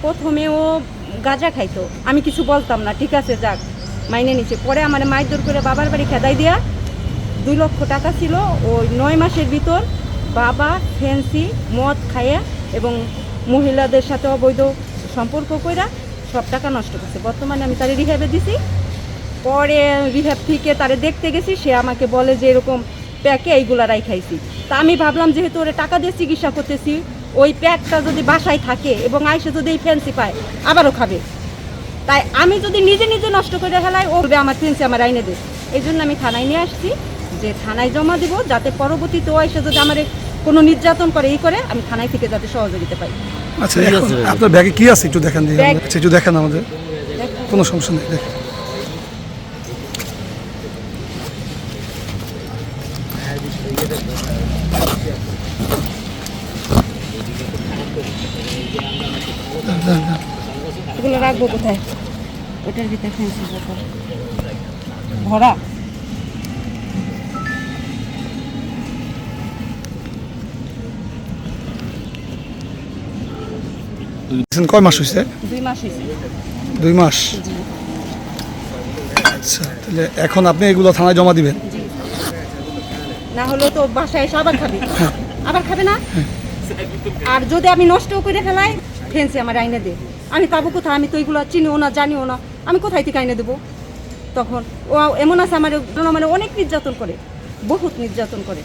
প্রথমে ও গাঁজা খাইতো, আমি কিছু বলতাম না, ঠিক আছে যাক মাইনে নিচ্ছে। পরে আমার মারধর করে বাবার বাড়ি খেদাই দিয়া 2 লক্ষ টাকা ছিল, ওই 9 মাসের ভিতর বাবা ফ্যান্সি মদ খাইয়া এবং মহিলাদের সাথে অবৈধ সম্পর্ক কইরা সব টাকা নষ্ট করছে। বর্তমানে আমি তারে রিহ্যাবে দিছি। পরে রিহ্যাব থেকে তারে দেখতে গেছি, সে আমাকে বলে যে এরকম প্যাকে এইগুলা খাইছি। তা আমি ভাবলাম যেহেতু ওরে টাকা দিয়ে চিকিৎসা করতেছি, ওই প্যাকটা যদি বাসায় থাকে এবং আইসে যদি এই ফ্যান্সি পায় আবারও খাবে, তাই আমি যদি নিজে নিজে নষ্ট করে ফেলাই ও বলবে আমার ফ্যান্সি আমার আইনে দে। এই জন্য আমি থানায় নিয়ে আসছি যে থানায় জমা দিব, যাতে পরবর্তীতে ও এসে যদি আমার কোনো নির্যাতন করে এই করে আমি থানায় থেকে যাতে সহযোগিতা পাই। আচ্ছা, আপনার ব্যাগে কি আছে একটু দেখান দিয়ে। আচ্ছা, একটু দেখান আমাদের, কোনো সমস্যা নেই, দেখেন। এগুলো রাখবো কোথায়? ওটার ভিতরে ফ্যান্সি ভরা। কয় মাস হয়েছে? 2 মাস হয়েছে। 2 মাস। আচ্ছা, তাহলে এখন আপনি এগুলো থানায় জমা দিবেন? না হলে তো বাসায় এসে আবার খাবে, আবার খাবে না। আর যদি আমি নষ্ট করে ফেলাই ফ্যান্সি আমার আইনে দে, আমি পাবো কোথায়? আমি তো এগুলো চিনিও না জানিও না, আমি কোথায় থেকে আইনে দেবো? তখন ও এমন আছে আমার মানে অনেক নির্যাতন করে, বহুত নির্যাতন করে।